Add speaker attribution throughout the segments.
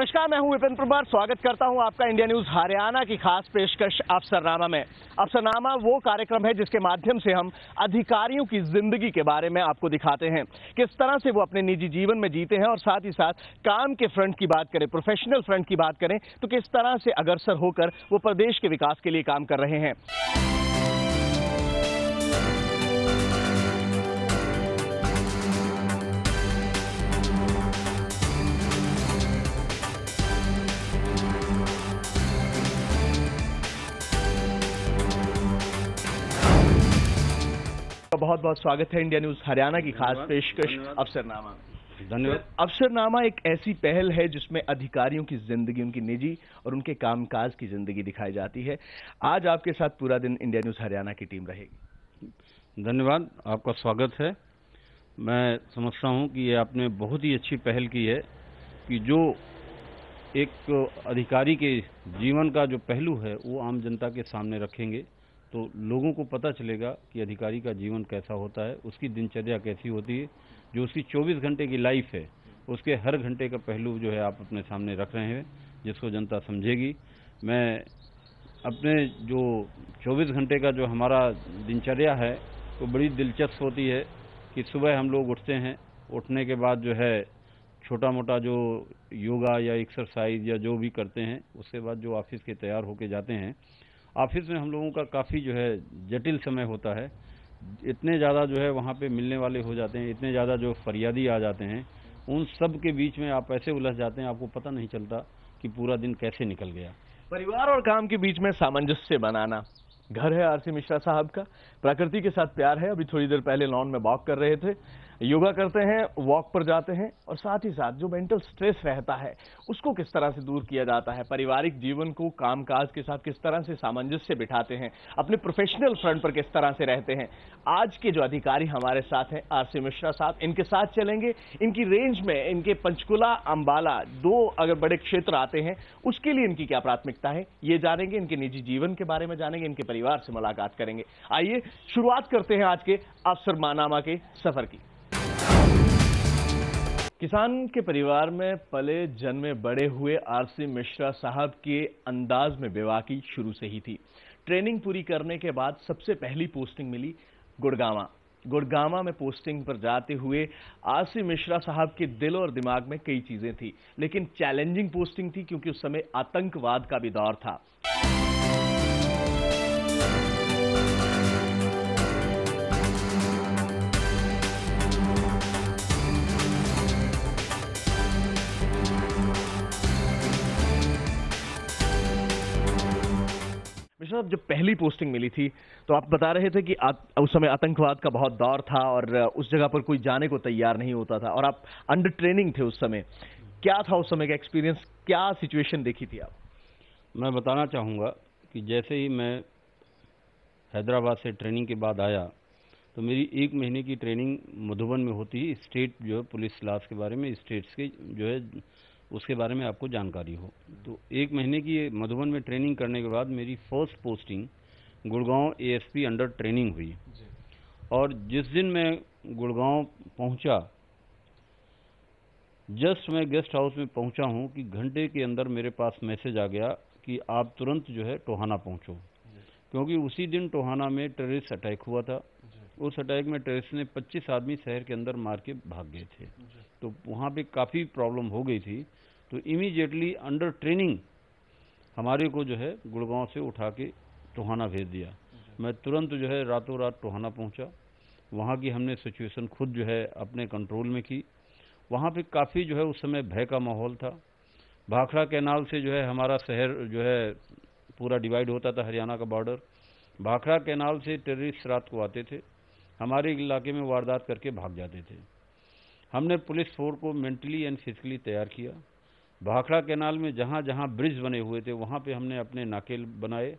Speaker 1: नमस्कार, मैं हूं विपिन परमार। स्वागत करता हूं आपका इंडिया न्यूज हरियाणा की खास पेशकश अफसरनामा में। अफसरनामा वो कार्यक्रम है जिसके माध्यम से हम अधिकारियों की जिंदगी के बारे में आपको दिखाते हैं, किस तरह से वो अपने निजी जीवन में जीते हैं और साथ ही साथ काम के फ्रंट की बात करें, प्रोफेशनल फ्रंट की बात करें तो किस तरह से अग्रसर होकर वो प्रदेश के विकास के लिए काम कर रहे हैं। बहुत बहुत स्वागत है इंडिया न्यूज हरियाणा की खास पेशकश अफसरनामा।
Speaker 2: धन्यवाद।
Speaker 1: अफसरनामा एक ऐसी पहल है जिसमें अधिकारियों की जिंदगी, उनकी निजी और उनके कामकाज की जिंदगी दिखाई जाती है। आज आपके साथ पूरा दिन इंडिया न्यूज हरियाणा की टीम रहेगी।
Speaker 2: धन्यवाद, आपका स्वागत है। मैं समझता हूं कि ये आपने बहुत ही अच्छी पहल की है कि जो एक अधिकारी के जीवन का जो पहलू है वो आम जनता के सामने रखेंगे तो लोगों को पता चलेगा कि अधिकारी का जीवन कैसा होता है, उसकी दिनचर्या कैसी होती है, जो उसकी 24 घंटे की लाइफ है उसके हर घंटे का पहलू जो है आप अपने सामने रख रहे हैं, जिसको जनता समझेगी। मैं अपने जो 24 घंटे का जो हमारा दिनचर्या है तो बड़ी दिलचस्प होती है कि सुबह हम लोग उठते हैं, उठने के बाद जो है छोटा मोटा जो योगा या एक्सरसाइज या जो भी करते हैं, उसके बाद जो ऑफिस के तैयार होके जाते हैं। ऑफिस में हम लोगों का काफ़ी जो है जटिल समय होता है, इतने ज़्यादा जो है वहाँ पे मिलने वाले हो जाते हैं, इतने ज़्यादा जो फरियादी आ जाते हैं, उन सब के बीच में आप ऐसे उलझ जाते हैं, आपको पता नहीं चलता कि पूरा दिन कैसे निकल गया।
Speaker 1: परिवार और काम के बीच में सामंजस्य बनाना। घर है आरसी मिश्रा साहब का, प्रकृति के साथ प्यार है। अभी थोड़ी देर पहले लॉन में वॉक कर रहे थे, योगा करते हैं, वॉक पर जाते हैं और साथ ही साथ जो मेंटल स्ट्रेस रहता है उसको किस तरह से दूर किया जाता है, पारिवारिक जीवन को कामकाज के साथ किस तरह से सामंजस्य बिठाते हैं, अपने प्रोफेशनल फ्रंट पर किस तरह से रहते हैं। आज के जो अधिकारी हमारे साथ हैं आरसी मिश्रा साहब, इनके साथ चलेंगे। इनकी रेंज में इनके पंचकुला अंबाला दो अगर बड़े क्षेत्र आते हैं उसके लिए इनकी क्या प्राथमिकता है ये जानेंगे, इनके निजी जीवन के बारे में जानेंगे, इनके परिवार से मुलाकात करेंगे। आइए शुरुआत करते हैं आज के अफसरनामा के सफर की। किसान के परिवार में पले जन्मे बड़े हुए आरसी मिश्रा साहब के अंदाज में बेवाकी शुरू से ही थी। ट्रेनिंग पूरी करने के बाद सबसे पहली पोस्टिंग मिली गुड़गांवा में पोस्टिंग पर जाते हुए आरसी मिश्रा साहब के दिल और दिमाग में कई चीजें थी, लेकिन चैलेंजिंग पोस्टिंग थी क्योंकि उस समय आतंकवाद का भी दौर था। मिश्रा साहब, जब पहली पोस्टिंग मिली थी तो आप बता रहे थे कि उस समय आतंकवाद का बहुत दौर था और उस जगह पर कोई जाने को तैयार नहीं होता था और आप अंडर ट्रेनिंग थे उस समय। क्या था उस समय का एक्सपीरियंस, क्या सिचुएशन देखी थी आप?
Speaker 2: मैं बताना चाहूँगा कि जैसे ही मैं हैदराबाद से ट्रेनिंग के बाद आया तो मेरी 1 महीने की ट्रेनिंग मधुबन में होती है, स्टेट जो है पुलिस लॉज के बारे में, स्टेट्स के जो है उसके बारे में आपको जानकारी हो। तो 1 महीने की मधुबन में ट्रेनिंग करने के बाद मेरी first posting Gurgaon ASP under training हुई। और जिस दिन मैं गुड़गांव पहुंचा, जस्ट मैं गेस्ट हाउस में पहुंचा हूं कि घंटे के अंदर मेरे पास मैसेज आ गया कि आप तुरंत जो है टोहाना पहुंचो, क्योंकि उसी दिन टोहाना में टेररिस्ट अटैक हुआ था। उस अटैक में टेररिस्ट ने 25 आदमी शहर के अंदर मार के भाग गए थे, तो वहाँ पे काफ़ी प्रॉब्लम हो गई थी। तो इमीडिएटली अंडर ट्रेनिंग हमारे को जो है गुड़गांव से उठा के टोहाना भेज दिया। मैं तुरंत जो है रातों रात टोहाना पहुंचा। वहाँ की हमने सिचुएशन खुद जो है अपने कंट्रोल में की। वहाँ पे काफ़ी जो है उस समय भय का माहौल था। भाखड़ा कैनाल से जो है हमारा शहर जो है पूरा डिवाइड होता था, हरियाणा का बॉर्डर। भाखड़ा कैनाल से टेररिस्ट रात को आते थे, हमारे इलाके में वारदात करके भाग जाते थे। हमने पुलिस फोर्स को मेंटली एंड फिजिकली तैयार किया। भाखड़ा कैनाल में जहाँ जहाँ ब्रिज बने हुए थे वहाँ पे हमने अपने नाके बनाए,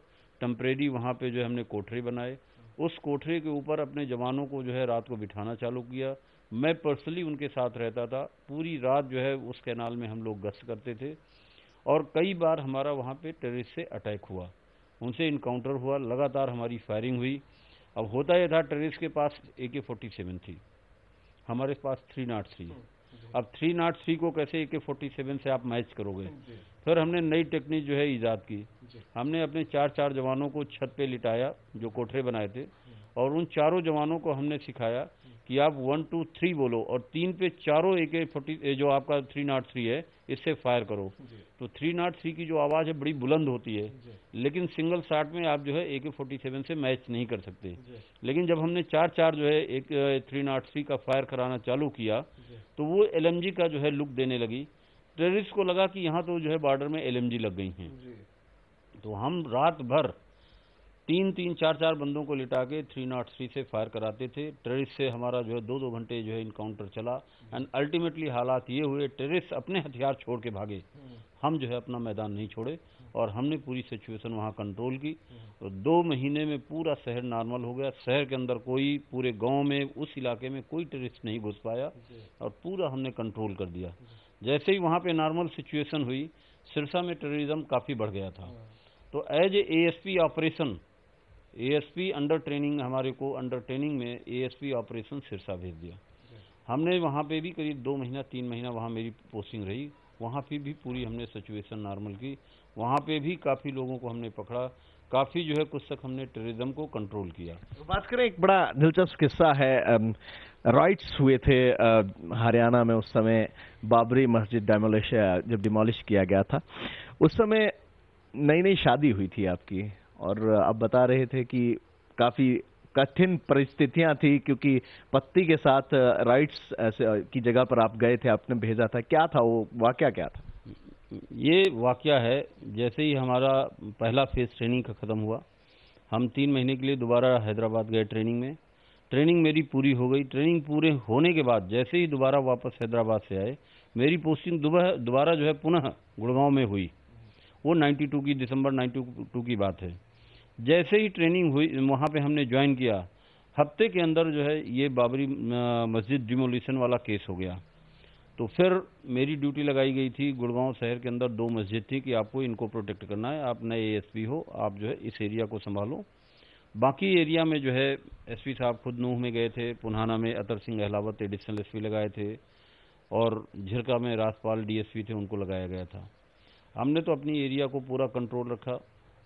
Speaker 2: टेम्परेरी वहाँ पे जो है हमने कोठरी बनाए। उस कोठरी के ऊपर अपने जवानों को जो है रात को बिठाना चालू किया। मैं पर्सनली उनके साथ रहता था। पूरी रात जो है उस कैनाल में हम लोग गश्त करते थे और कई बार हमारा वहाँ पे टेररिस्ट से अटैक हुआ, उनसे इनकाउंटर हुआ, लगातार हमारी फायरिंग हुई। अब होता यह था टेररिस्ट के पास AK-47 थी, हमारे पास 303। अब 303 को कैसे AK-47 से आप मैच करोगे। फिर हमने नई टेक्निक जो है ईजाद की। हमने अपने 4 जवानों को छत पे लिटाया जो कोठरे बनाए थे, और उन चारों जवानों को हमने सिखाया कि आप 1 2 3 बोलो और 3 पे चारों AK-40 जो आपका 303 है इससे फायर करो। तो 303 की जो आवाज़ है बड़ी बुलंद होती है, लेकिन सिंगल शॉट में आप जो है AK-47 से मैच नहीं कर सकते। लेकिन जब हमने 4 जो है एक 303 का फायर कराना चालू किया तो वो LMG का जो है लुक देने लगी। टेररिस्ट को लगा कि यहाँ तो जो है बॉर्डर में LMG लग गई हैं। तो हम रात भर 3 4 बंदों को लिटा के 303 से फायर कराते थे। टेररिस्ट से हमारा जो है 2 घंटे जो है इनकाउंटर चला, एंड अल्टीमेटली हालात ये हुए टेररिस्ट अपने हथियार छोड़ के भागे, हम जो है अपना मैदान नहीं छोड़े और हमने पूरी सिचुएशन वहाँ कंट्रोल की। तो 2 महीने में पूरा शहर नॉर्मल हो गया। शहर के अंदर कोई, पूरे गांव में, उस इलाके में कोई टेररिस्ट नहीं घुस पाया और पूरा हमने कंट्रोल कर दिया। जैसे ही वहाँ पे नॉर्मल सिचुएशन हुई, सिरसा में टेररिज्म काफ़ी बढ़ गया था। तो as a ASP operation, ASP under training, हमारे को अंडर ट्रेनिंग में ASP ऑपरेशन सिरसा भेज दिया। हमने वहाँ पे भी करीब 2 महीना 3 महीना वहाँ मेरी पोस्टिंग रही। वहाँ पे भी पूरी हमने सिचुएशन नॉर्मल की। वहाँ पे भी काफ़ी लोगों को हमने पकड़ा, काफ़ी जो है कुछ तक हमने टेररिज्म को कंट्रोल किया।
Speaker 1: तो बात करें, एक बड़ा दिलचस्प किस्सा है, राइट्स हुए थे हरियाणा में उस समय, बाबरी मस्जिद जब डिमोलिश किया गया था, उस समय नई नई शादी हुई थी आपकी, और आप बता रहे थे कि काफी कठिन परिस्थितियां थी क्योंकि पत्नी के साथ राइट्स की जगह पर आप गए थे, आपने भेजा था। क्या था वो वाकया, क्या था?
Speaker 2: ये वाकया है, जैसे ही हमारा पहला फेज ट्रेनिंग का ख़त्म हुआ, हम 3 महीने के लिए दोबारा हैदराबाद गए ट्रेनिंग में। ट्रेनिंग मेरी पूरी हो गई। ट्रेनिंग पूरे होने के बाद जैसे ही दोबारा वापस हैदराबाद से आए, मेरी पोस्टिंग दोबारा जो है पुनः गुड़गांव में हुई। वो 92 की, दिसंबर 92 की बात है। जैसे ही ट्रेनिंग हुई, वहाँ पे हमने ज्वाइन किया, हफ्ते के अंदर जो है ये बाबरी मस्जिद डिमोलिशन वाला केस हो गया। तो फिर मेरी ड्यूटी लगाई गई थी। गुड़गांव शहर के अंदर 2 मस्जिद थी कि आपको इनको प्रोटेक्ट करना है, आप नए ASP हो, आप जो है इस एरिया को संभालो। बाकी एरिया में जो है SP साहब खुद नूह में गए थे, पुन्हाना में अतर सिंह अहलावत एडिशनल SP लगाए थे, और झिरका में राजपाल DSP थे, उनको लगाया गया था। हमने तो अपनी एरिया को पूरा कंट्रोल रखा।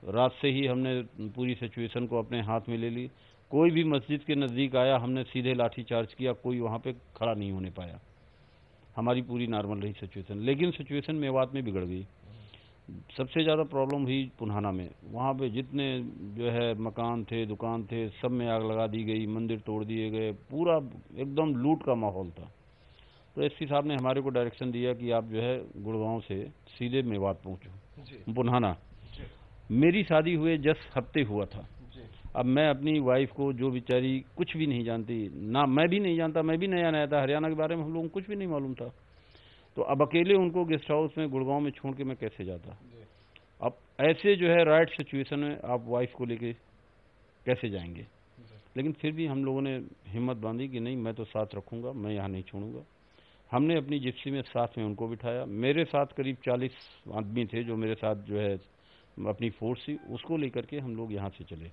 Speaker 2: रात से ही हमने पूरी सिचुएशन को अपने हाथ में ले ली। कोई भी मस्जिद के नज़दीक आया, हमने सीधे लाठी चार्ज किया, कोई वहाँ पे खड़ा नहीं होने पाया। हमारी पूरी नॉर्मल रही सिचुएशन। लेकिन सिचुएशन मेवात में बिगड़ गई। सबसे ज़्यादा प्रॉब्लम हुई पुन्हाना में। वहाँ पे जितने जो है मकान थे, दुकान थे, सब में आग लगा दी गई, मंदिर तोड़ दिए गए, पूरा एकदम लूट का माहौल था। तो SP साहब ने हमारे को डायरेक्शन दिया कि आप जो है गुड़गांव से सीधे मेवात पहुँचो, पुन्हाना। मेरी शादी हुए जस्ट हफ्ते हुआ था। अब मैं अपनी वाइफ को, जो बेचारी कुछ भी नहीं जानती, ना मैं भी नहीं जानता, मैं भी नया नया था, हरियाणा के बारे में हम लोगों को कुछ भी नहीं मालूम था, तो अब अकेले उनको गेस्ट हाउस में गुड़गांव में छोड़ के मैं कैसे जाता। अब ऐसे जो है राइट सिचुएशन में आप वाइफ को लेके कैसे जाएंगे। लेकिन फिर भी हम लोगों ने हिम्मत बांधी कि नहीं, मैं तो साथ रखूंगा, मैं यहाँ नहीं छोड़ूंगा। हमने अपनी जिप्सी में साथ में उनको बिठाया। मेरे साथ करीब 40 आदमी थे जो मेरे साथ जो है अपनी फोर्स थी, उसको लेकर के हम लोग यहाँ से चले।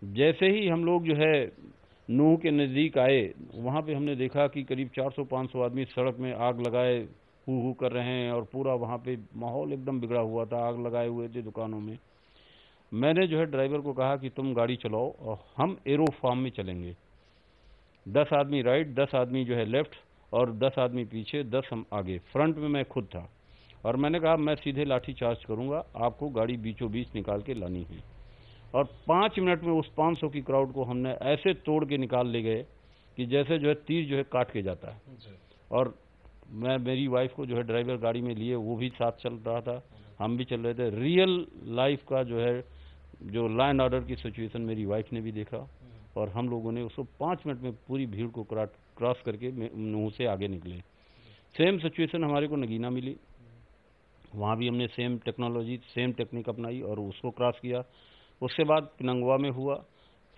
Speaker 2: जैसे ही हम लोग जो है नूह के नज़दीक आए, वहाँ पे हमने देखा कि करीब 400-500 आदमी सड़क में आग लगाए हू कर रहे हैं, और पूरा वहाँ पे माहौल एकदम बिगड़ा हुआ था, आग लगाए हुए थे दुकानों में। मैंने जो है ड्राइवर को कहा कि तुम गाड़ी चलाओ और हम एरो फार्म में चलेंगे। 10 आदमी राइट, 10 आदमी जो है लेफ्ट, और 10 आदमी पीछे, 10 हम आगे। फ्रंट में मैं खुद था, और मैंने कहा मैं सीधे लाठी चार्ज करूँगा, आपको गाड़ी बीचों बीच निकाल के लानी है। और 5 मिनट में उस 500 की क्राउड को हमने ऐसे तोड़ के निकाल ले गए कि जैसे जो है तीर जो है काट के जाता है। और मैं मेरी वाइफ को जो है ड्राइवर गाड़ी में लिए, वो भी साथ चल रहा था, हम भी चल रहे थे। रियल लाइफ का जो है, जो लॉ एंड ऑर्डर की सिचुएशन मेरी वाइफ ने भी देखा, और हम लोगों ने उसको 5 मिनट में पूरी भीड़ को क्रॉस करके नूह से आगे निकले। सेम सिचुएशन हमारे को नगीना मिली। वहाँ भी हमने सेम टेक्नोलॉजी, सेम टेक्निक अपनाई और उसको क्रॉस किया। उसके बाद पिनंगवा में हुआ,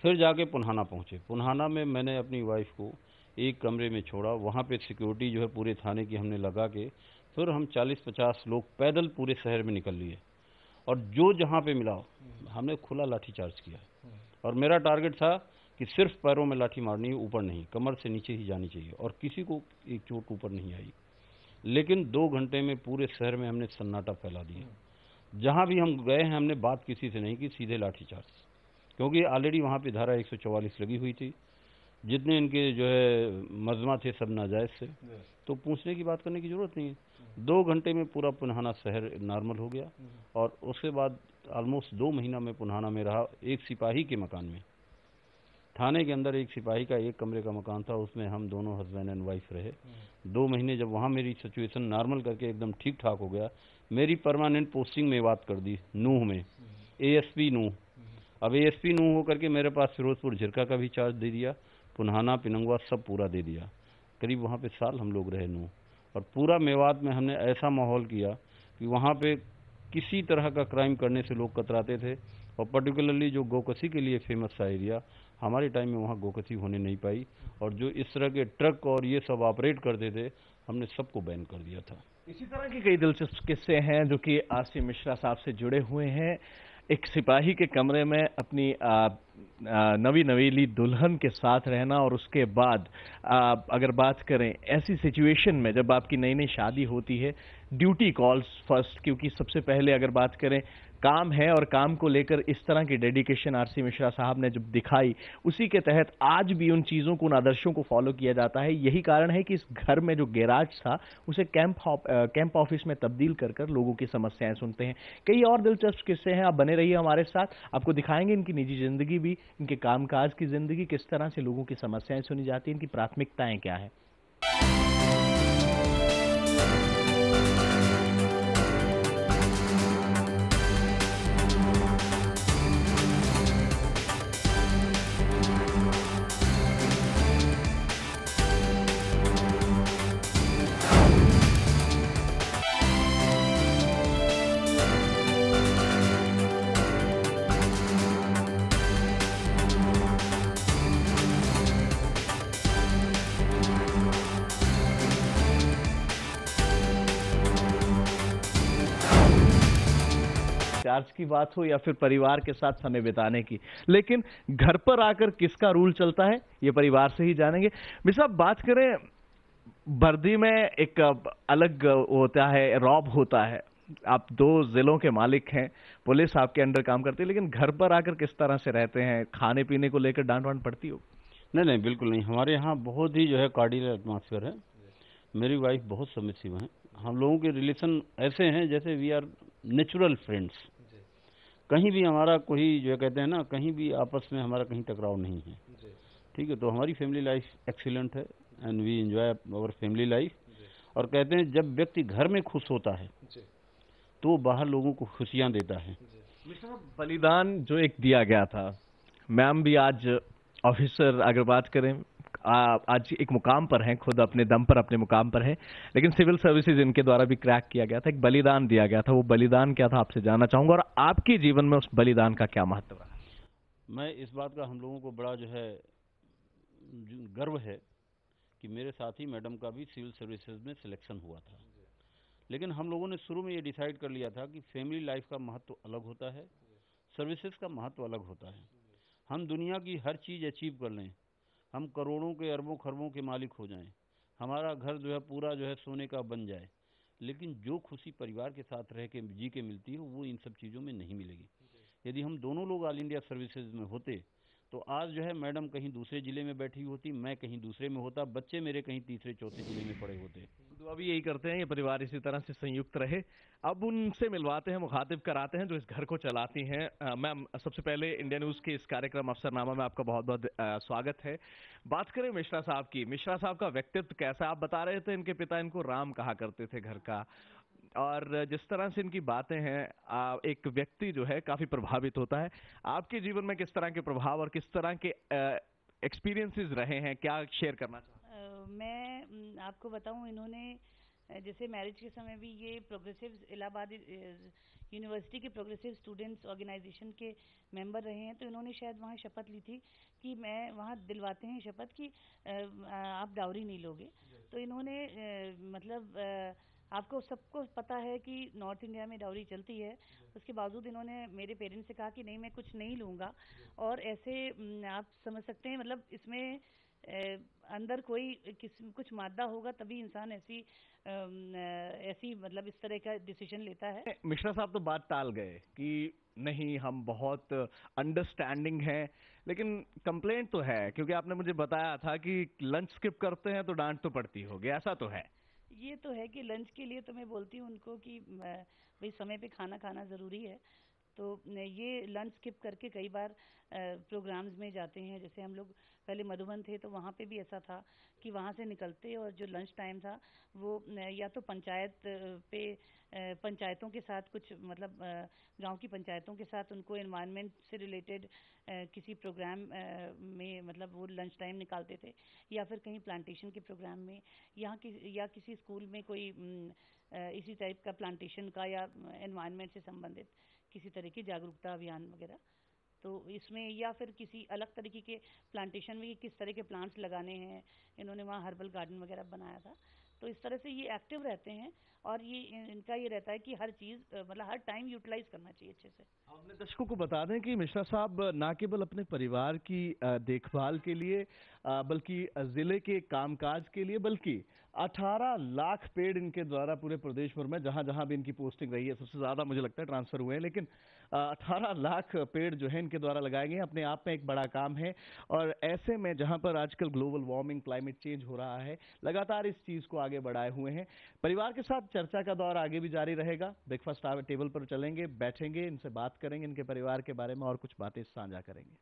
Speaker 2: फिर जाके पुन्हाना पहुँचे। पुन्हाना में मैंने अपनी वाइफ को एक कमरे में छोड़ा। वहाँ पे सिक्योरिटी जो है पूरे थाने की हमने लगा के, फिर हम 40-50 लोग पैदल पूरे शहर में निकल लिए, और जो जहाँ पे मिला हमने खुला लाठीचार्ज किया। और मेरा टारगेट था कि सिर्फ पैरों में लाठी मारनी है, ऊपर नहीं, कमर से नीचे ही जानी चाहिए, और किसी को एक चोट ऊपर नहीं आई। लेकिन 2 घंटे में पूरे शहर में हमने सन्नाटा फैला दिया। जहाँ भी हम गए हैं हमने बात किसी से नहीं की, सीधे लाठीचार्ज, क्योंकि ऑलरेडी वहाँ पे धारा 144 लगी हुई थी। जितने इनके जो है मजमा थे सब नाजायज़ थे, तो पूछने की बात करने की ज़रूरत नहीं है। 2 घंटे में पूरा पुन्हाना शहर नॉर्मल हो गया, और उसके बाद ऑलमोस्ट 2 महीना में पुन्हाना में रहा, एक सिपाही के मकान में, थाने के अंदर एक सिपाही का 1 कमरे का मकान था, उसमें हम दोनों हस्बैंड एंड वाइफ रहे। 2 महीने जब वहाँ मेरी सिचुएशन नॉर्मल करके एकदम ठीक ठाक हो गया, मेरी परमानेंट पोस्टिंग में बात कर दी नूह में, ASP नूह। अब ASP नूह होकर के मेरे पास फिरोजपुर झिरका का भी चार्ज दे दिया, पुन्हाना पिनंगवा सब पूरा दे दिया। करीब वहाँ पे साल हम लोग रहे नूह, और पूरा मेवात में हमने ऐसा माहौल किया कि वहाँ पे किसी तरह का क्राइम करने से लोग कतराते थे। और पर्टिकुलरली जो गोकसी के लिए फेमस था एरिया, हमारे टाइम में वहाँ गोकसी होने नहीं पाई, और जो इस तरह के ट्रक और ये सब ऑपरेट करते थे हमने सबको बैन कर दिया था।
Speaker 1: इसी तरह के कई दिलचस्प किस्से हैं जो कि RC मिश्रा साहब से जुड़े हुए हैं। एक सिपाही के कमरे में अपनी नवी नवेली दुल्हन के साथ रहना, और उसके बाद अगर बात करें ऐसी सिचुएशन में जब आपकी नई नई शादी होती है, ड्यूटी कॉल्स फर्स्ट, क्योंकि सबसे पहले अगर बात करें काम है, और काम को लेकर इस तरह की डेडिकेशन RC मिश्रा साहब ने जब दिखाई, उसी के तहत आज भी उन चीज़ों को, उन आदर्शों को फॉलो किया जाता है। यही कारण है कि इस घर में जो गैराज था उसे कैंप ऑफिस में तब्दील कर कर लोगों की समस्याएं सुनते हैं। कई और दिलचस्प किस्से हैं, आप बने रहिए हमारे साथ, आपको दिखाएंगे इनकी निजी जिंदगी भी, इनके कामकाज की जिंदगी, किस तरह से लोगों की समस्याएं सुनी जाती हैं, इनकी प्राथमिकताएं क्या हैं। चार्ज की बात हो या फिर परिवार के साथ समय बिताने की, लेकिन घर पर आकर किसका रूल चलता है ये परिवार से ही जानेंगे। मिश्रा, बात करें वर्दी में एक अलग होता है, रौब होता है, आप 2 जिलों के मालिक हैं, पुलिस आपके अंडर काम करती है, लेकिन घर पर आकर किस तरह से रहते हैं, खाने पीने को लेकर डांट वांट पड़ती हो?
Speaker 2: नहीं, बिल्कुल नहीं। हमारे यहाँ बहुत ही जो है कार्डियल एटमॉस्फेयर है। मेरी वाइफ बहुत सबमिसिव है। हम लोगों के रिलेशन ऐसे हैं जैसे वी आर नेचुरल फ्रेंड्स। कहीं भी हमारा कोई जो कहते हैं ना, कहीं भी आपस में हमारा कहीं टकराव नहीं है। ठीक है, तो हमारी फैमिली लाइफ एक्सीलेंट है, and we enjoy our family life. और कहते हैं जब व्यक्ति घर में खुश होता है तो बाहर लोगों को खुशियां देता है।
Speaker 1: बलिदान जो एक दिया गया था, मैम भी आज ऑफिसर अगर बात करें आज एक मुकाम पर हैं, खुद अपने दम पर अपने मुकाम पर हैं, लेकिन सिविल सर्विसेज इनके द्वारा भी क्रैक किया गया था, एक बलिदान दिया गया था। वो बलिदान क्या था आपसे जानना चाहूंगा, और आपके जीवन में उस बलिदान का क्या महत्व रहा?
Speaker 2: मैं इस बात का हम लोगों को बड़ा जो है गर्व है कि मेरे साथी मैडम का भी सिविल सर्विसेज में सिलेक्शन हुआ था। लेकिन हम लोगों ने शुरू में ये डिसाइड कर लिया था कि फैमिली लाइफ का महत्व अलग होता है, सर्विसेज का महत्व अलग होता है। हम दुनिया की हर चीज़ अचीव कर लें, हम करोड़ों के अरबों खरबों के मालिक हो जाएं, हमारा घर जो है पूरा जो है सोने का बन जाए, लेकिन जो खुशी परिवार के साथ रह के जी के मिलती है वो इन सब चीज़ों में नहीं मिलेगी। यदि हम दोनों लोग ऑल इंडिया सर्विसेज में होते तो आज जो है मैडम कहीं दूसरे जिले में बैठी होती, मैं कहीं दूसरे में होता, बच्चे मेरे कहीं तीसरे चौथे जिले में पड़े होते।
Speaker 1: तो अभी यही करते हैं, ये परिवार इसी तरह से संयुक्त रहे। अब उनसे मिलवाते हैं, मुखातिब कराते हैं जो इस घर को चलाती हैं। मैम, सबसे पहले इंडिया न्यूज के इस कार्यक्रम अफसरनामा में आपका बहुत बहुत स्वागत है। बात करें मिश्रा साहब की, मिश्रा साहब का व्यक्तित्व कैसा? आप बता रहे थे इनके पिता इनको राम कहा करते थे घर का, और जिस तरह से इनकी बातें हैं, एक व्यक्ति जो है काफी प्रभावित होता है। आपके जीवन में किस तरह के प्रभाव और किस तरह के एक्सपीरियंसेस रहे हैं, क्या शेयर करना चाहते?
Speaker 3: मैं आपको बताऊं, इन्होंने जैसे मैरिज के समय भी ये प्रोग्रेसिव इलाहाबाद यूनिवर्सिटी के प्रोग्रेसिव स्टूडेंट्स ऑर्गेनाइजेशन के मेंबर रहे हैं, तो इन्होंने शायद वहाँ शपथ ली थी कि मैं वहाँ दिलवाते हैं शपथ कि आप डाउरी नहीं लोगे। तो इन्होंने मतलब आपको सबको पता है कि नॉर्थ इंडिया में डाउरी चलती है, उसके बावजूद इन्होंने मेरे पेरेंट्स से कहा कि नहीं, मैं कुछ नहीं लूँगा। और ऐसे आप समझ सकते हैं, मतलब इसमें अंदर कोई कुछ मादा होगा तभी इंसान ऐसी मतलब इस तरह का डिसीजन लेता है।
Speaker 1: मिश्रा साहब तो बात टाल गए कि नहीं हम बहुत अंडरस्टैंडिंग हैं, लेकिन कंप्लेंट तो है, क्योंकि आपने मुझे बताया था कि लंच स्किप करते हैं तो डांट तो पड़ती होगी, ऐसा तो है?
Speaker 3: ये तो है कि लंच के लिए तो मैं बोलती हूँ उनको कि भाई समय पे खाना खाना ज़रूरी है। तो ये लंच स्किप करके कई बार प्रोग्राम्स में जाते हैं। जैसे हम लोग पहले मधुबन थे तो वहाँ पे भी ऐसा था कि वहाँ से निकलते और जो लंच टाइम था वो या तो पंचायतों के साथ कुछ मतलब गांव की पंचायतों के साथ उनको एनवायरनमेंट से रिलेटेड किसी प्रोग्राम में मतलब वो लंच टाइम निकालते थे, या फिर कहीं प्लांटेशन के प्रोग्राम में या किसी स्कूल में कोई इसी टाइप का प्लांटेशन का या एनवायरनमेंट से संबंधित किसी तरह की जागरूकता अभियान वगैरह। तो इसमें या फिर किसी अलग तरीके के प्लांटेशन में किस तरह के प्लांट्स लगाने हैं, इन्होंने वहाँ हर्बल गार्डन वगैरह बनाया था। तो इस तरह से ये एक्टिव रहते हैं और ये इनका ये रहता है कि हर चीज़ मतलब हर टाइम यूटिलाइज करना चाहिए अच्छे से।
Speaker 1: अपने दर्शकों को बता दें कि मिश्रा साहब न केवल अपने परिवार की देखभाल के लिए बल्कि जिले के कामकाज के लिए, बल्कि 18 लाख पेड़ इनके द्वारा पूरे प्रदेश भर में जहां जहां भी इनकी पोस्टिंग रही है, सबसे ज्यादा मुझे लगता है ट्रांसफर हुए हैं, लेकिन 18 लाख पेड़ जो है इनके द्वारा लगाए गए हैं, अपने आप में एक बड़ा काम है। और ऐसे में जहां पर आजकल ग्लोबल वार्मिंग, क्लाइमेट चेंज हो रहा है, लगातार इस चीज को आगे बढ़ाए हुए हैं। परिवार के साथ चर्चा का दौर आगे भी जारी रहेगा। ब्रेकफास्ट टेबल पर चलेंगे, बैठेंगे, इनसे बात करेंगे, इनके परिवार के बारे में और कुछ बातें साझा करेंगे।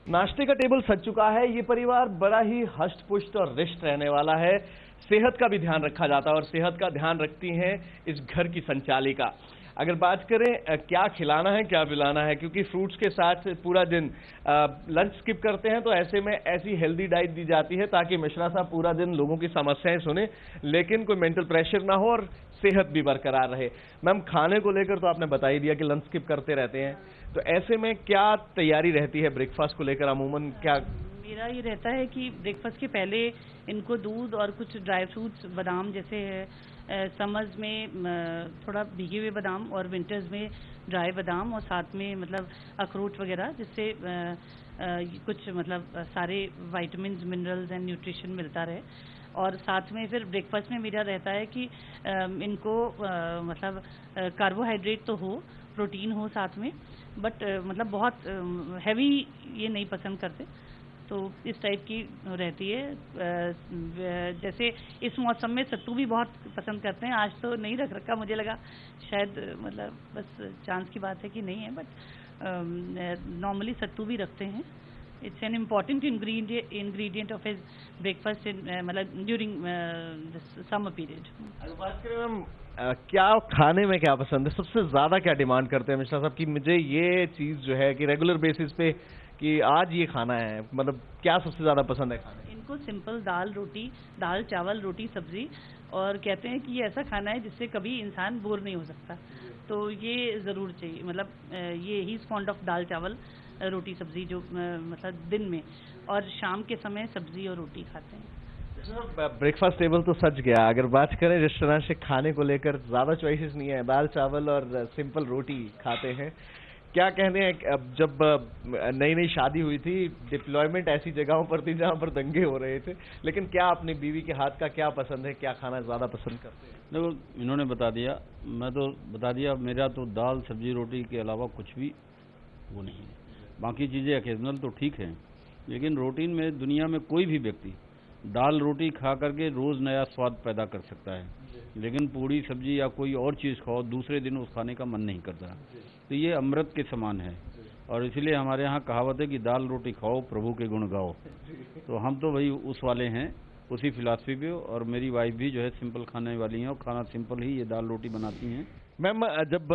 Speaker 1: नाश्ते का टेबल सज चुका है। ये परिवार बड़ा ही हष्ट पुष्ट और रिष्ट रहने वाला है। सेहत का भी ध्यान रखा जाता है और सेहत का ध्यान रखती हैं इस घर की संचालिका। अगर बात करें क्या खिलाना है क्या पिलाना है, क्योंकि फ्रूट्स के साथ पूरा दिन लंच स्किप करते हैं, तो ऐसे में ऐसी हेल्दी डाइट दी जाती है ताकि मिश्रा साहब पूरा दिन लोगों की समस्याएं सुने, लेकिन कोई मेंटल प्रेशर ना हो और सेहत भी बरकरार रहे। मैम, खाने को लेकर तो आपने बता ही दिया कि लंच स्किप करते रहते हैं, तो ऐसे में क्या तैयारी रहती है ब्रेकफास्ट को लेकर? अमूमन क्या
Speaker 3: मेरा ये रहता है कि ब्रेकफास्ट के पहले इनको दूध और कुछ ड्राई फ्रूट्स, बादाम जैसे समर्स में थोड़ा भीगे हुए बादाम और विंटर्स में ड्राई बादाम, और साथ में मतलब अखरोट वगैरह, जिससे कुछ मतलब सारे विटामिन्स, मिनरल्स एंड न्यूट्रिशन मिलता रहे। और साथ में फिर ब्रेकफास्ट में मेरा रहता है कि इनको मतलब कार्बोहाइड्रेट तो हो, प्रोटीन हो साथ में, बट मतलब बहुत हैवी ये नहीं पसंद करते, तो इस टाइप की रहती है। जैसे इस मौसम में सत्तू भी बहुत पसंद करते हैं। आज तो नहीं रख रखा, मुझे लगा शायद मतलब बस चांस की बात है कि नहीं है, बट नॉर्मली सत्तू भी रखते हैं। It's an important ingredient of his breakfast मतलब ड्यूरिंग समर पीरियड।
Speaker 1: अगर बात करें मैम, क्या खाने में क्या पसंद है, सबसे ज्यादा क्या डिमांड करते हैं मिश्रा साहब की मुझे ये चीज जो है कि रेगुलर बेसिस पे कि आज ये खाना है, मतलब क्या सबसे ज्यादा पसंद है खाने?
Speaker 3: इनको सिंपल दाल रोटी, दाल चावल रोटी सब्जी, और कहते हैं कि ये ऐसा खाना है जिससे कभी इंसान बोर नहीं हो सकता, तो ये जरूर चाहिए। मतलब ये ही फॉन्ड ऑफ दाल चावल रोटी सब्जी, जो मतलब दिन में, और शाम के समय सब्जी और रोटी खाते हैं।
Speaker 1: ब्रेकफास्ट टेबल तो सज गया। अगर बात करें रेस्टोरेंट से खाने को लेकर, ज्यादा चॉइसेस नहीं है, दाल चावल और सिंपल रोटी खाते हैं। क्या कहने हैं, अब जब नई नई शादी हुई थी, डिप्लॉयमेंट ऐसी जगहों पर थी जहां पर दंगे हो रहे थे, लेकिन क्या अपनी बीवी के हाथ का क्या पसंद है, क्या खाना ज्यादा पसंद करते हैं?
Speaker 2: देखो, इन्होंने बता दिया, मैं तो बता दिया, मेरा तो दाल सब्जी रोटी के अलावा कुछ भी वो नहीं है। बाकी चीज़ें ओकेजनल तो ठीक हैं, लेकिन रूटीन में दुनिया में कोई भी व्यक्ति दाल रोटी खा करके रोज़ नया स्वाद पैदा कर सकता है, लेकिन पूड़ी सब्जी या कोई और चीज़ खाओ, दूसरे दिन उस खाने का मन नहीं करता। तो ये अमृत के समान है, और इसलिए हमारे यहाँ कहावत है कि दाल रोटी खाओ, प्रभु के गुण गाओ। तो हम तो भाई उस वाले हैं, उसी फिलॉसफी पे, और मेरी वाइफ भी जो है सिंपल खाने वाली हैं और खाना सिंपल ही ये दाल रोटी बनाती हैं।
Speaker 1: मैम, जब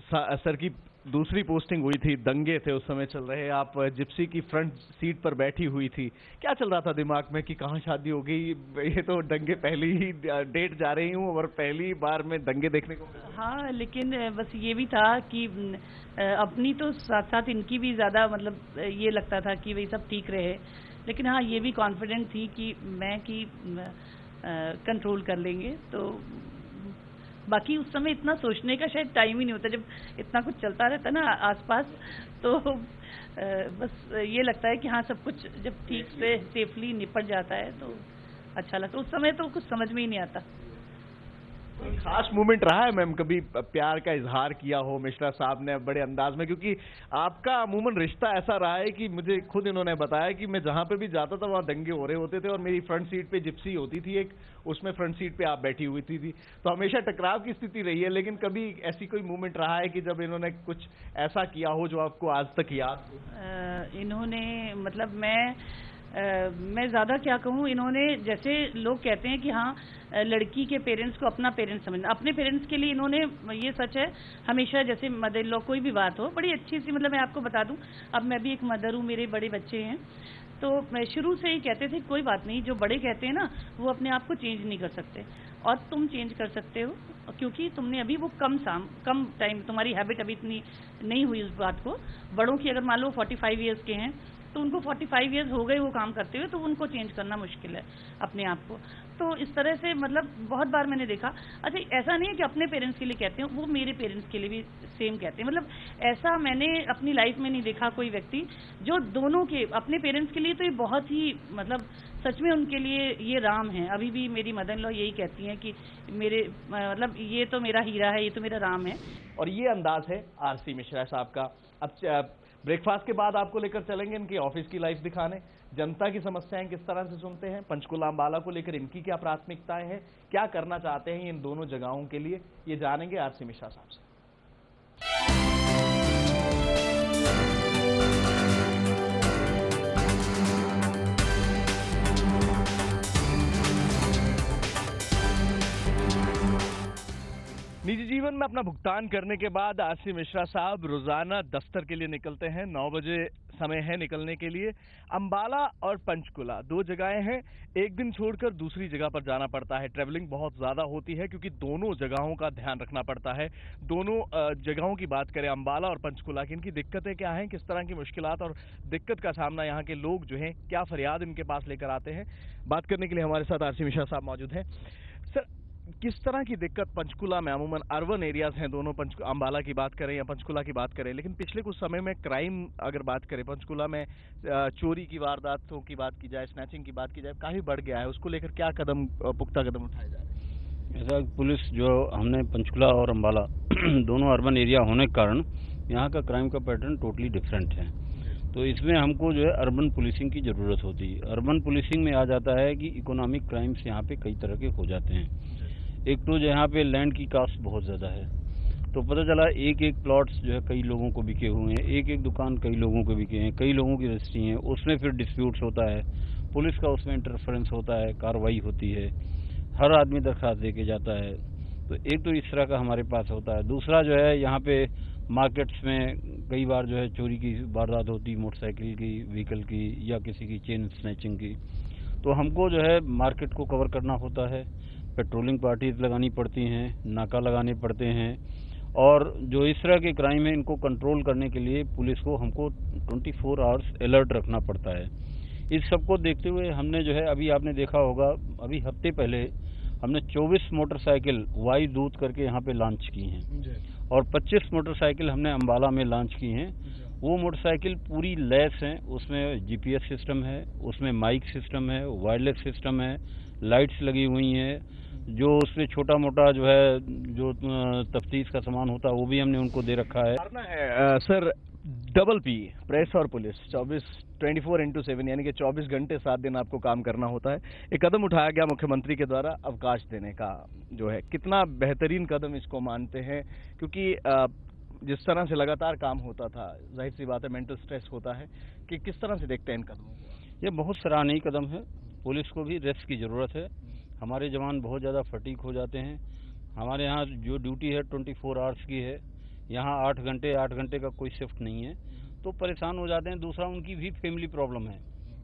Speaker 1: सर की दूसरी पोस्टिंग हुई थी, दंगे थे उस समय चल रहे, आप जिप्सी की फ्रंट सीट पर बैठी हुई थी, क्या चल रहा था दिमाग में कि कहाँ शादी हो गई, ये तो दंगे पहली ही डेट जा रही हूँ और पहली बार में दंगे देखने को?
Speaker 3: हाँ, लेकिन बस ये भी था कि अपनी तो साथ साथ इनकी भी ज़्यादा मतलब ये लगता था कि वही सब ठीक रहे, लेकिन हाँ ये भी कॉन्फिडेंट थी कि मैं कि कंट्रोल कर लेंगे, तो बाकी उस समय इतना सोचने का शायद टाइम ही नहीं होता, जब इतना कुछ चलता रहता ना आसपास, तो बस ये लगता है कि हाँ सब कुछ जब ठीक से सेफली निपट जाता है तो अच्छा लगता है। उस समय तो कुछ समझ में ही नहीं आता।
Speaker 1: कोई खास मोमेंट रहा है मैम, कभी प्यार का इजहार किया हो मिश्रा साहब ने बड़े अंदाज में? क्योंकि आपका अमूमन रिश्ता ऐसा रहा है कि मुझे खुद इन्होंने बताया कि मैं जहां पे भी जाता था वहां दंगे हो रहे होते थे, और मेरी फ्रंट सीट पे जिप्सी होती थी एक, उसमें फ्रंट सीट पे आप बैठी हुई थी, तो हमेशा टकराव की स्थिति रही है। लेकिन कभी ऐसी कोई मोमेंट रहा है कि जब इन्होंने कुछ ऐसा किया हो जो आपको आज तक याद हो?
Speaker 3: इन्होंने मतलब मैं ज़्यादा क्या कहूँ, इन्होंने जैसे लोग कहते हैं कि हाँ लड़की के पेरेंट्स को अपना पेरेंट्स समझना, अपने पेरेंट्स के लिए इन्होंने, ये सच है, हमेशा जैसे मदर इन लॉ कोई भी बात हो बड़ी अच्छी सी, मतलब मैं आपको बता दूं, अब मैं भी एक मदर हूँ, मेरे बड़े बच्चे हैं, तो शुरू से ही कहते थे कोई बात नहीं, जो बड़े कहते हैं ना वो अपने आप को चेंज नहीं कर सकते, और तुम चेंज कर सकते हो क्योंकि तुमने अभी वो कम टाइम, तुम्हारी हैबिट अभी इतनी नहीं हुई उस बात को। बड़ों की अगर मान लो 45 ईयर्स के हैं तो उनको 45 ईयर्स हो गए वो काम करते हुए, तो उनको चेंज करना मुश्किल है अपने आप को। तो इस तरह से मतलब बहुत बार मैंने देखा। अच्छा, ऐसा नहीं है कि अपने पेरेंट्स के लिए कहते हैं, वो मेरे पेरेंट्स के लिए भी सेम कहते हैं। मतलब ऐसा मैंने अपनी लाइफ में नहीं देखा कोई व्यक्ति जो दोनों के, अपने पेरेंट्स के लिए तो ये बहुत ही मतलब सच में उनके लिए ये राम है। अभी भी मेरी मदर इन लॉ यही कहती हैं कि मेरे मतलब ये तो मेरा हीरा है, ये तो मेरा राम है।
Speaker 1: और ये अंदाज है आरसी मिश्रा साहब का। अब ब्रेकफास्ट के बाद आपको लेकर चलेंगे इनकी ऑफिस की लाइफ दिखाने, जनता की समस्याएं किस तरह से सुनते हैं, पंचकुला अंबाला को लेकर इनकी क्या प्राथमिकताएं हैं, क्या करना चाहते हैं इन दोनों जगहों के लिए, ये जानेंगे आरसी मिश्रा साहब से। निजी जीवन में अपना भुगतान करने के बाद आरसी मिश्रा साहब रोजाना दफ्तर के लिए निकलते हैं। 9 बजे समय है निकलने के लिए। अंबाला और पंचकुला 2 जगहें हैं, एक दिन छोड़कर दूसरी जगह पर जाना पड़ता है। ट्रैवलिंग बहुत ज्यादा होती है क्योंकि दोनों जगहों का ध्यान रखना पड़ता है। दोनों जगहों की बात करें अंबाला और पंचकुला की, इनकी दिक्कतें क्या हैं, किस तरह की मुश्किलात और दिक्कत का सामना यहाँ के लोग जो हैं, क्या फरियाद इनके पास लेकर आते हैं, बात करने के लिए हमारे साथ आरसी मिश्रा साहब मौजूद हैं। सर, किस तरह की दिक्कत पंचकुला में, अमूमन अर्बन एरियाज हैं दोनों, अंबाला की बात करें या पंचकुला की बात करें, लेकिन पिछले कुछ समय में क्राइम अगर बात करें पंचकुला में, चोरी की वारदातों की बात की जाए, स्नैचिंग की बात की जाए, काफी बढ़ गया है। उसको लेकर क्या पुख्ता कदम उठाए जा रहे हैं?
Speaker 2: ऐसा पुलिस जो हमने पंचकुला और अंबाला दोनों अर्बन एरिया होने के कारण यहाँ का क्राइम का पैटर्न टोटली डिफरेंट है। तो इसमें हमको जो है अर्बन पुलिसिंग की ज़रूरत होती है। अर्बन पुलिसिंग में आ जाता है कि इकोनॉमिक क्राइम्स यहाँ पे कई तरह के हो जाते हैं। एक तो यहाँ पे लैंड की कास्ट बहुत ज़्यादा है, तो पता चला एक एक प्लॉट्स जो है कई लोगों को बिके हुए हैं, एक एक दुकान कई लोगों को बिके हैं, कई लोगों की रजिस्ट्री हैं, उसमें फिर डिस्प्यूट्स होता है, पुलिस का उसमें इंटरफेरेंस होता है, कार्रवाई होती है, हर आदमी दरख्वास्त दे के जाता है। तो एक तो इस तरह का हमारे पास होता है। दूसरा जो है यहाँ पे मार्केट्स में कई बार जो है चोरी की वारदात होती, मोटरसाइकिल की, व्हीकल की या किसी की चेन स्नैचिंग की। तो हमको जो है मार्केट को कवर करना होता है, पेट्रोलिंग पार्टीज लगानी पड़ती हैं, नाका लगाने पड़ते हैं, और जो इस तरह के क्राइम है इनको कंट्रोल करने के लिए पुलिस को हमको 24 आवर्स अलर्ट रखना पड़ता है। इस सबको देखते हुए हमने जो है, अभी आपने देखा होगा, अभी हफ्ते पहले हमने 24 मोटरसाइकिल वाई दूत करके यहाँ पे लॉन्च की हैं, और 25 मोटरसाइकिल हमने अंबाला में लॉन्च की हैं। वो मोटरसाइकिल पूरी लैस हैं, उसमें जीपीएस सिस्टम है, उसमें माइक सिस्टम है, वायरलेस सिस्टम है, लाइट्स लगी हुई हैं, जो उसमें छोटा मोटा जो है जो तफ्तीश का सामान होता है वो भी हमने उनको दे रखा है।
Speaker 1: सर, डबल पी, प्रेस और पुलिस 24/7 यानी कि 24 घंटे 7 दिन आपको काम करना होता है। एक कदम उठाया गया मुख्यमंत्री के द्वारा अवकाश देने का, जो है कितना बेहतरीन कदम इसको मानते हैं? क्योंकि जिस तरह से लगातार काम होता था, जाहिर सी बात है मेंटल स्ट्रेस होता है, कि किस तरह से देखते हैं इन कदमों को?
Speaker 2: ये बहुत सराहनीय कदम है। पुलिस को भी रेस्ट की ज़रूरत है। हमारे जवान बहुत ज़्यादा फटीक हो जाते हैं। हमारे यहाँ जो ड्यूटी है 24 आवर्स की है, यहाँ 8 घंटे का कोई शिफ्ट नहीं है, तो परेशान हो जाते हैं। दूसरा, उनकी भी फैमिली प्रॉब्लम है,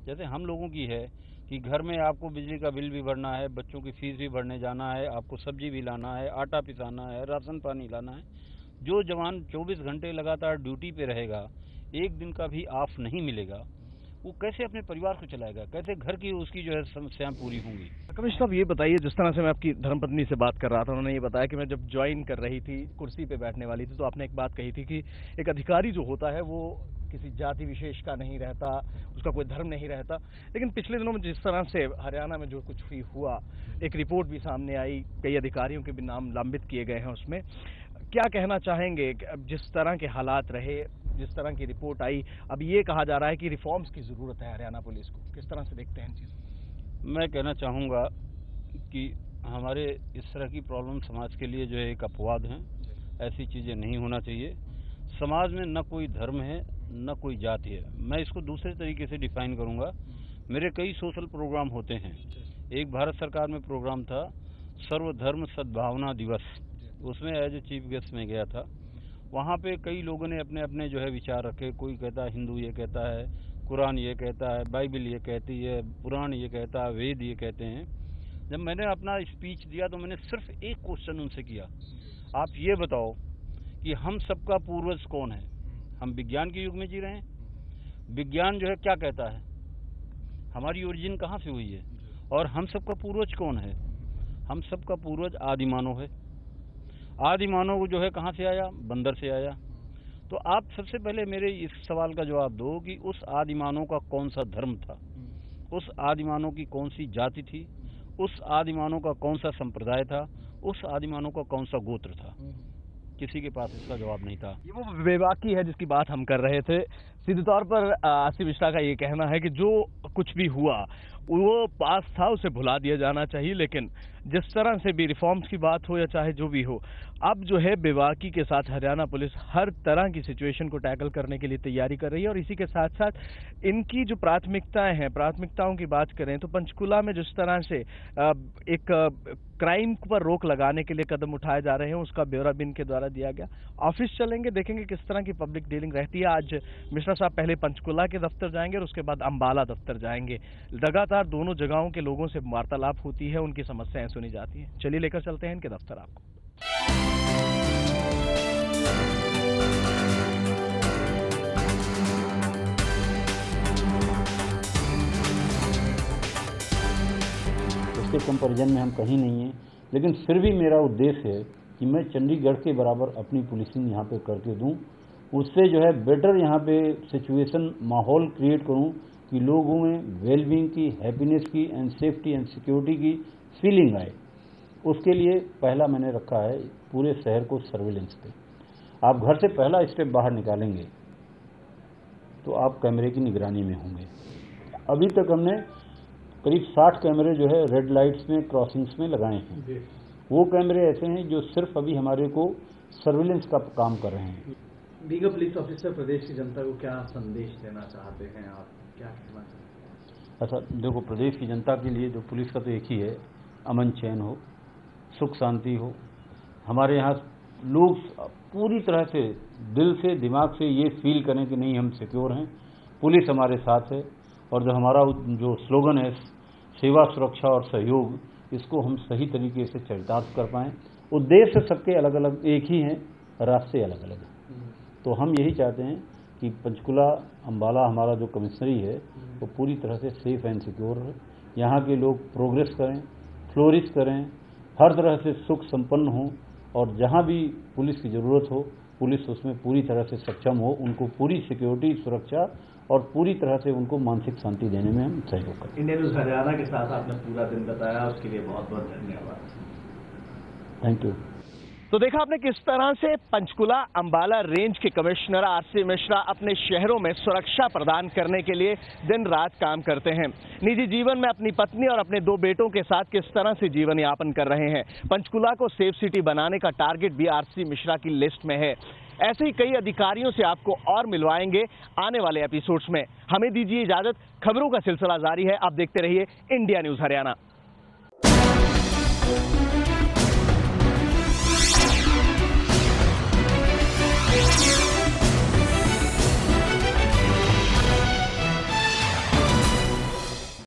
Speaker 2: जैसे हम लोगों की है कि घर में आपको बिजली का बिल भी भरना है, बच्चों की फीस भी भरने जाना है, आपको सब्जी भी लाना है, आटा पिसाना है, राशन पानी लाना है। जो जवान 24 घंटे लगातार ड्यूटी पे रहेगा, एक दिन का भी ऑफ नहीं मिलेगा, वो कैसे अपने परिवार को चलाएगा, कैसे घर की उसकी जो है समस्याएं पूरी होंगी।
Speaker 1: कमिश्नर साहब ये बताइए, जिस तरह से मैं आपकी धर्मपत्नी से बात कर रहा था, उन्होंने ये बताया कि मैं जब ज्वाइन कर रही थी, कुर्सी पे बैठने वाली थी, तो आपने एक बात कही थी कि एक अधिकारी जो होता है वो किसी जाति विशेष का नहीं रहता, उसका कोई धर्म नहीं रहता। लेकिन पिछले दिनों में जिस तरह से हरियाणा में जो कुछ भी हुआ, एक रिपोर्ट भी सामने आई, कई अधिकारियों के भी नाम लंबित किए गए हैं, उसमें क्या कहना चाहेंगे? जिस तरह के हालात रहे, जिस तरह की रिपोर्ट आई, अब ये कहा जा रहा है कि रिफॉर्म्स की जरूरत है हरियाणा पुलिस को, किस तरह से देखते हैं इन चीज़ों?
Speaker 2: मैं कहना चाहूँगा कि हमारे इस तरह की प्रॉब्लम समाज के लिए जो है एक अपवाद है, ऐसी चीज़ें नहीं होना चाहिए। समाज में न कोई धर्म है न कोई जाति है। मैं इसको दूसरे तरीके से डिफाइन करूँगा। मेरे कई सोशल प्रोग्राम होते हैं। एक भारत सरकार में प्रोग्राम था सर्वधर्म सद्भावना दिवस, उसमें एज ए चीफ गेस्ट में गया था। वहाँ पे कई लोगों ने अपने अपने जो है विचार रखे। कोई कहता है हिंदू ये कहता है, कुरान ये कहता है, बाइबल ये कहती है, पुराण ये कहता है, वेद ये कहते हैं। जब मैंने अपना स्पीच दिया तो मैंने सिर्फ एक क्वेश्चन उनसे किया, आप ये बताओ कि हम सबका पूर्वज कौन है? हम विज्ञान के युग में जी रहे हैं। विज्ञान जो है क्या कहता है, हमारी ओरिजिन कहाँ से हुई है, और हम सबका पूर्वज कौन है? हम सबका पूर्वज आदि मानव है। आदि मानव जो है कहाँ से आया? बंदर से आया। तो आप सबसे पहले मेरे इस सवाल का जवाब दो कि उस आदि मानव का कौन सा धर्म था, उस आदि मानव की कौन सी जाति थी, उस आदि मानव का कौन सा संप्रदाय था, उस आदि मानव का कौन सा गोत्र था? किसी के पास इसका जवाब नहीं था।
Speaker 1: ये वो बेबाकी है जिसकी बात हम कर रहे थे। सीधे तौर पर आरसी मिश्रा का ये कहना है कि जो कुछ भी हुआ वो पास था, उसे भुला दिया जाना चाहिए। लेकिन जिस तरह से भी रिफॉर्म्स की बात हो या चाहे जो भी हो, अब जो है बेबाकी के साथ हरियाणा पुलिस हर तरह की सिचुएशन को टैकल करने के लिए तैयारी कर रही है। और इसी के साथ साथ इनकी जो प्राथमिकताएं हैं, प्राथमिकताओं की बात करें तो पंचकुला में जिस तरह से एक क्राइम पर रोक लगाने के लिए कदम उठाए जा रहे हैं, उसका ब्यौरा भी इनके द्वारा दिया गया। ऑफिस चलेंगे, देखेंगे किस तरह की पब्लिक डीलिंग रहती है। आज मिश्रा साहब पहले पंचकुला के दफ्तर जाएंगे और उसके बाद अंबाला दफ्तर जाएंगे। लगातार दोनों जगहों के लोगों से वार्तालाप होती है, उनकी समस्याएं सुनी जाती हैं। चलिए लेकर चलते हैं इनके दफ्तर आपको।
Speaker 2: उसके कंपैरिजन में हम कहीं नहीं हैं, लेकिन फिर भी मेरा उद्देश्य है कि मैं चंडीगढ़ के बराबर अपनी पुलिसिंग यहाँ पे करके दूँ। उससे जो है बेटर यहाँ पे सिचुएशन माहौल क्रिएट करूँ कि लोगों में वेलबींग की, हैप्पीनेस की एंड सेफ्टी एंड सिक्योरिटी की फीलिंग आए। उसके लिए पहला मैंने रखा है पूरे शहर को सर्विलेंस पे। आप घर से पहला स्टेप बाहर निकालेंगे तो आप कैमरे की निगरानी में होंगे। अभी तक हमने करीब 60 कैमरे जो है रेड लाइट्स में, क्रॉसिंग्स में लगाए हैं। वो कैमरे ऐसे हैं जो सिर्फ अभी हमारे को सर्विलेंस का काम कर रहे हैं।
Speaker 1: बीइंग अ पुलिस ऑफिसर, प्रदेश की जनता को क्या संदेश देना चाहते हैं आप, क्या कहना चाहते हैं?
Speaker 2: अच्छा देखो, प्रदेश की जनता के लिए जो पुलिस का तो एक ही है, अमन चैन हो, सुख शांति हो। हमारे यहाँ लोग पूरी तरह से दिल से, दिमाग से ये फील करें कि नहीं हम सिक्योर हैं, पुलिस हमारे साथ है। और जो हमारा जो स्लोगन है सेवा, सुरक्षा और सहयोग, इसको हम सही तरीके से चरितार्थ कर पाएँ। उद्देश्य सबके अलग अलग एक ही हैं, रास्ते अलग अलग हैं। तो हम यही चाहते हैं कि पंचकुला अंबाला हमारा जो कमिश्नरी है वो पूरी तरह से सेफ एंड सिक्योर है। यहाँ के लोग प्रोग्रेस करें, फ्लोरिश करें, हर तरह से सुख संपन्न हों, और जहाँ भी पुलिस की ज़रूरत हो पुलिस उसमें पूरी तरह से सक्षम हो, उनको पूरी सिक्योरिटी, सुरक्षा और पूरी तरह से उनको मानसिक शांति देने में हम सहयोग करें।
Speaker 1: इंडियन न्यूज़ हरियाणा के साथ आपने पूरा दिन बताया, उसके लिए बहुत बहुत धन्यवाद।
Speaker 2: Thank you.
Speaker 1: तो देखा आपने किस तरह से पंचकुला अंबाला रेंज के कमिश्नर आरसी मिश्रा अपने शहरों में सुरक्षा प्रदान करने के लिए दिन रात काम करते हैं। निजी जीवन में अपनी पत्नी और अपने 2 बेटों के साथ किस तरह से जीवन यापन कर रहे हैं। पंचकुला को सेफ सिटी बनाने का टारगेट भी आरसी मिश्रा की लिस्ट में है। ऐसे ही कई अधिकारियों से आपको और मिलवाएंगे आने वाले एपिसोड्स में। हमें दीजिए इजाजत, खबरों का सिलसिला जारी है। आप देखते रहिए इंडिया न्यूज़ हरियाणा।